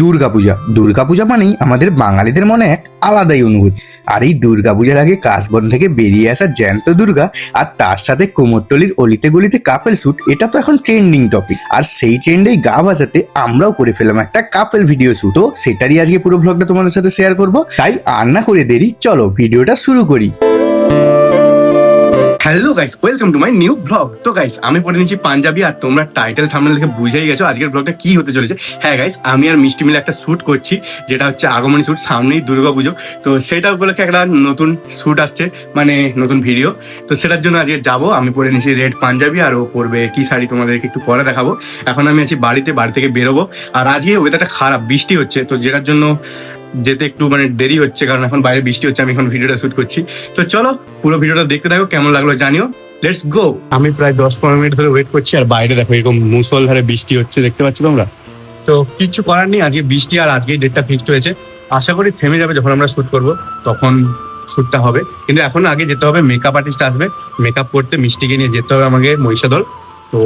দুর্গাপূজা মানেই আমাদের বাঙালিদের মনে এক আলাদাই অনুভূতি। আর এই দুর্গাপূজার আগে কাশবন থেকে বেরিয়ে আসা জ্যান্ত দুর্গা আর তার সাথে কুমোরটুলির অলিতে গলিতে কাপেল শুট, এটা তো এখন ট্রেন্ডিং টপিক। আর সেই ট্রেন্ডেই গা ভাসাতে আমরাও করে ফেলাম একটা কাপেল ভিডিও শুট। তো সেটারই আজকে পুরো ব্লগটা তোমাদের সাথে শেয়ার করব। তাই আর না করে দেরি, চলো ভিডিওটা শুরু করি। Hello guys, welcome to my new blog. তো গাইস, আমি পড়ে নিচ্ছি পাঞ্জাবি, আর তোমরা টাইটেল থাম্বনেল দেখে বুঝেই গেছো আজকের ব্লগটা কি হতে চলেছে। হ্যাঁ গাইস, আমি আর মিষ্টি মিলে একটা শ্যুট করছি, যেটা হচ্ছে আগমনী শ্যুট। সামনেই দুর্গাপুজো, তো সেটা উপলক্ষে একটা নতুন শ্যুট আসছে, মানে নতুন ভিডিও। তো সেটার জন্য আজকে যাবো। আমি পরে নিচ্ছি রেড পাঞ্জাবি, আর ও পরবে কি শাড়ি তোমাদেরকে একটু পরে দেখাবো। এখন আমি আছি বাড়ি থেকে বেরোবো। আর আজকে ওয়েদারটা খারাপ, বৃষ্টি হচ্ছে, তো যেটার জন্য যেতে একটু মানে দেরি হচ্ছে, কারণ এখন বাইরে বৃষ্টি হচ্ছে। আমি এখন ভিডিওটা শুট করছি। তো চলো পুরো ভিডিওটা দেখতে থাকো, কেমন লাগলো জানিও। Let's go. আমি প্রায় 10-15 মিনিট ধরে ওয়েট করছি, আর বাইরে দেখো এরকম মুষলধারে বৃষ্টি হচ্ছে, দেখতে পাচ্ছ তোমরা। তো কিচ্ছু করার নেই, আজকে বৃষ্টি, আর আজকে ডেটটা ফিক্সড হয়েছে। আশা করি থেমে যাবে যখন আমরা শুট করব, তখন শ্যুটটা হবে। কিন্তু এখন আগে যেতে হবে, মেকআপ আর্টিস্ট আসবে, মেকআপ করতে মিষ্টিকে নিয়ে যেতে হবে আমাকে মহিষাদল। তো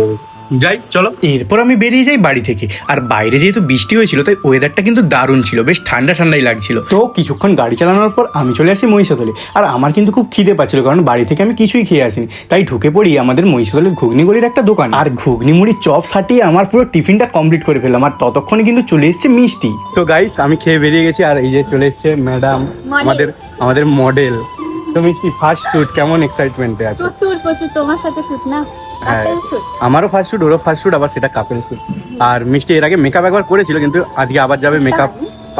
যাই, চলো। এরপর আমি বেরিয়ে যাই বাড়ি থেকে। আর বাইরে যেহেতু বৃষ্টি হয়েছিল, তাই ওয়েদারটা কিন্তু দারুণ ছিল, বেশ ঠান্ডা ঠান্ডাই লাগছিল। তো কিছুক্ষণ গাড়ি চালানোর পর আমি চলে আসি মহিষাদলে। আর আমার কিন্তু খুব খিদে পাচ্ছিল, কারণ বাড়ি থেকে আমি কিছুই খেয়ে আসিনি। তাই ঢুকে পড়ি আমাদের মহিষাদলের ঘুগনিগুলির একটা দোকান। আর ঘুগনি মুড়ি চপ সাটিয়ে আমার পুরো টিফিনটা কমপ্লিট করে ফেললাম। আর ততক্ষণে কিন্তু চলে এসেছে মিষ্টি। তো গাইস, আমি খেয়ে বেরিয়ে গেছি, আর এই যে চলে এসেছে ম্যাডাম, আমাদের মডেল। তো মিষ্টি, ফার্স্ট শুট, কেমন এক্সাইটমেন্টে আছে? প্রচুর তোমার সাথে শুট না, কাপেল শুট। আমারও ফার্স্ট শুট, ওরও ফার্স্ট শুট, আবার সেটা কাপেল শুট। আর মিষ্টি এর আগে মেকআপ একবার করেছিল, কিন্তু আজকে আবার যাবে মেকআপ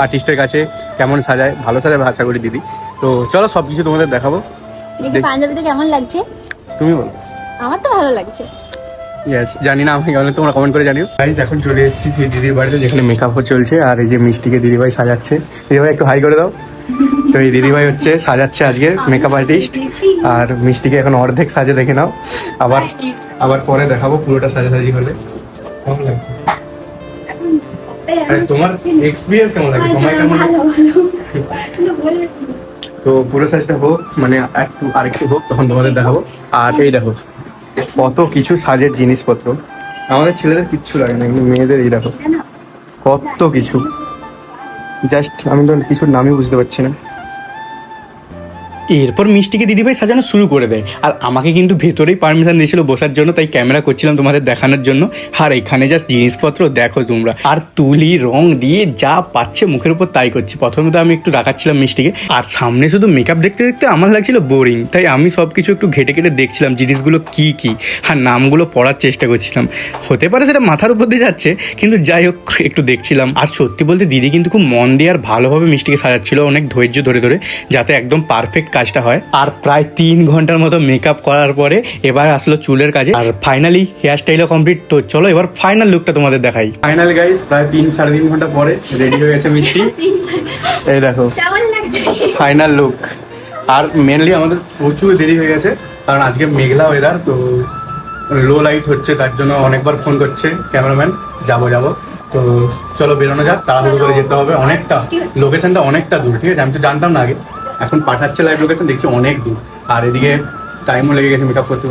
আর্টিস্টের কাছে। কেমন সাজায়, ভালো সাজাবে আশা করি দিদি। তো চলো সবকিছু তোমাদের দেখাবো। দেখি পাঞ্জাবিতে কেমন লাগছে, তুমি বলো। আমার তো ভালো লাগছে। ইয়েস, জানি না আমাকে কেমন, তোমরা কমেন্ট করে জানিও। গাইস, এখন চলে এসেছি সেই দিদির বাড়িতে, যেখানে মেকআপ চলছে। আর এই যে মিষ্টিকে দিদিভাই সাজাচ্ছে। দিদিভাই একটু হাই করে দাও। তো এই দিদিভাই হচ্ছে সাজাচ্ছে আজকে মেকআপ আর্টিস্ট। আর মিষ্টিকে এখন অর্ধেক সাজে দেখে নাও, আবার পরে দেখাবো পুরোটা সাজাসাজি হলে। কেমন লাগছে? তোমার এক্সপিরিয়েন্স কেমন লাগে? তোমার কেমন লাগছে? তো পুরো সাজটা হোক, মানে আরেকটু হোক, তখন তোমাদের দেখাবো। আর এই দেখো কত কিছু সাজের জিনিসপত্র। আমাদের ছেলেদের কিচ্ছু লাগে না, কিন্তু মেয়েদের এই দেখো কত কিছু। জাস্ট আমি তো কিছুর নামই বুঝতে পারছি না। এরপর মিষ্টিকে দিদিভাই সাজানো শুরু করে দেয়। আর আমাকে কিন্তু ভেতরেই পারমিশন দিয়েছিল বসার জন্য, তাই ক্যামেরা করছিলাম তোমাদের দেখানোর জন্য। আর এখানে জাস্ট জিনিসপত্র দেখো তোমরা। আর তুলি রং দিয়ে যা পাচ্ছে মুখের উপর তাই করছি। প্রথমে তো আমি একটু রাখাচ্ছিলাম মিষ্টিকে, আর সামনে শুধু মেকআপ দেখতে দেখতে আমার লাগছিল বোরিং। তাই আমি সব কিছু একটু ঘেটে দেখছিলাম জিনিসগুলো কি কি, আর নামগুলো পড়ার চেষ্টা করছিলাম। হতে পারে সেটা মাথার উপর দিয়ে যাচ্ছে, কিন্তু যাই হোক একটু দেখছিলাম। আর সত্যি বলতে দিদি কিন্তু খুব মন দিয়ে আর ভালোভাবে মিষ্টিকে সাজাচ্ছিল, অনেক ধৈর্য ধরে ধরে, যাতে একদম পারফেক্ট কাজটা হয়। আর প্রায় 3 ঘন্টার মতো মেকআপ করার পরে এবার আসলো চুলের কাজে। আর ফাইনালি হেয়ার স্টাইলও কমপ্লিট। তো চলো এবার ফাইনাল লুকটা তোমাদের দেখাই। ফাইনাল গাইস, প্রায় 3-3.5 ঘন্টা পরে রেডি হয়ে গেছে মিষ্টি। এই দেখো ফাইনাল লুক। আর মেনলি আমাদের প্রচুর দেরি হয়ে গেছে, কারণ আজকে মেঘলা ওয়েদার, তো লো লাইট হচ্ছে, তার জন্য অনেকবার ফোন করছে ক্যামেরাম্যান, যাবো। তো চলো বেরোনো যাক, তাড়াহুড়ো করে যেতে হবে। অনেকটা লোকেশনটা অনেকটা দূর, ঠিক আছে? আমি তো জানতাম না আগে, এখন পাঠাচ্ছে লাইভ লোকেশন, দেখছি অনেক দূর। আর এদিকে টাইমও লেগে গেছে মেকআপ করতে।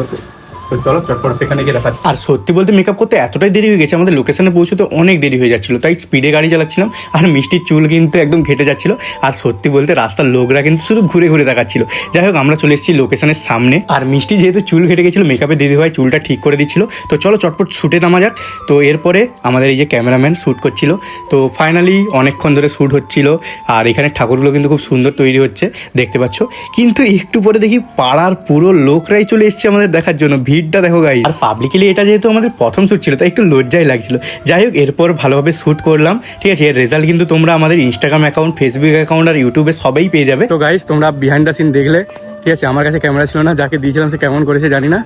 তো চলো চটপট সেখানে গিয়ে দেখাচ্ছি। আর সত্যি বলতে মেকআপ করতে এতটাই দেরি হয়ে গেছে, আমাদের লোকেশনে পৌঁছতে অনেক দেরি হয়ে যাচ্ছিল। তাই স্পিডে গাড়ি চালাচ্ছিলাম, আর মিষ্টির চুল কিন্তু একদম ঘেটে যাচ্ছিল। আর সত্যি বলতে রাস্তার লোকরা কিন্তু শুধু ঘুরে ঘুরে দেখাচ্ছিল। যাই হোক, আমরা চলে এসেছি লোকেশনের সামনে। আর মিষ্টি যেহেতু চুল ঘেটে গেছিলো, মেকআপের দিদিভাই চুলটা ঠিক করে দিচ্ছিল। তো চলো চটপট শ্যুটে নামা যাক। তো এরপরে আমাদের এই যে ক্যামেরাম্যান শ্যুট করছিল। তো ফাইনালি অনেকক্ষণ ধরে শ্যুট হচ্ছিল। আর এখানে ঠাকুরগুলো কিন্তু খুব সুন্দর তৈরি হচ্ছে, দেখতে পাচ্ছ। কিন্তু একটু পরে দেখি পাড়ার পুরো লোকরাই চলে এসছে আমাদের দেখার জন্য। ভিড়টা দেখো গাইস। আর পাবলিকলি এটা যেহেতু আমাদের প্রথম শ্যুট ছিল, তাই একটু লজ্জাই লাগছিল। যাই হোক, এরপর ভালোভাবে শ্যুট করলাম, ঠিক আছে? এর রেজাল্ট কিন্তু তোমরা আমাদের ইনস্টাগ্রাম অ্যাকাউন্ট, ফেসবুক অ্যাকাউন্ট আর ইউটিউবে সবাই পেয়ে যাবে। তো গাইস, তোমরা বিহাইন্ড দ্য সিন দেখলে, ঠিক আছে? আমার কাছে ক্যামেরা ছিল না, যাকে দিয়েছিলাম সে কেমন করেছে জানি না।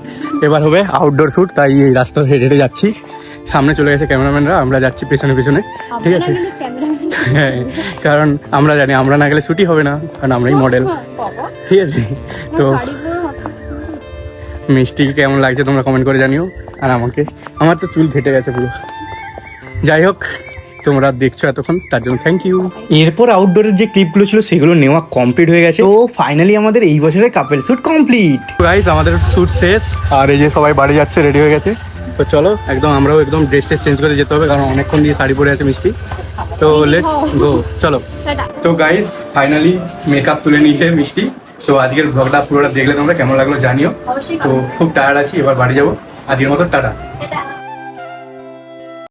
এবার হবে আউটডোর শ্যুট, তাই এই রাস্তা হেঁটে যাচ্ছি। সামনে চলে গেছে ক্যামেরাম্যানরা, আমরা যাচ্ছি পেছনে, ঠিক আছে? হ্যাঁ, কারণ আমরা জানি আমরা না গেলে শ্যুটই হবে না, কারণ আমরাই মডেল, ঠিক আছে? তো মিষ্টিকে কেমন লাগছে তোমরা কমেন্ট করে জানিও। আর আমার তো চুল ঘেটে গেছে পুরো। যাই হোক, তোমরা দেখছো এতক্ষণ, তার জন্য থ্যাংক ইউ। এরপর আউটডোরের যে ক্লিপগুলো ছিল সেগুলো নেওয়া কমপ্লিট হয়ে গেছে। তো ফাইনালি আমাদের এই বছরের কাপেল শ্যুট কমপ্লিট। গাইস, আমাদের শ্যুট শেষ, আর এই যে সবাই বাড়ি যাচ্ছে, রেডি হয়ে গেছে। তো চলো একদম আমরাও একদম ড্রেস টেস চেঞ্জ করে যেতে হবে, কারণ অনেকক্ষণ দিয়ে শাড়ি পরে আছে মিষ্টি। তো লেটস গো, চলো। টাটা। তো গাইস ফাইনালি মেকআপ তুলে নিয়েছে মিষ্টি। তো আজকের ব্লগটা পুরোটা দেখলে তোমরা কেমন লাগলো জানিও। অবশ্যই তো খুব টায়ার্ড আছি, এবার বাড়ি যাবো। আজকের মতো টাটা। টাটা।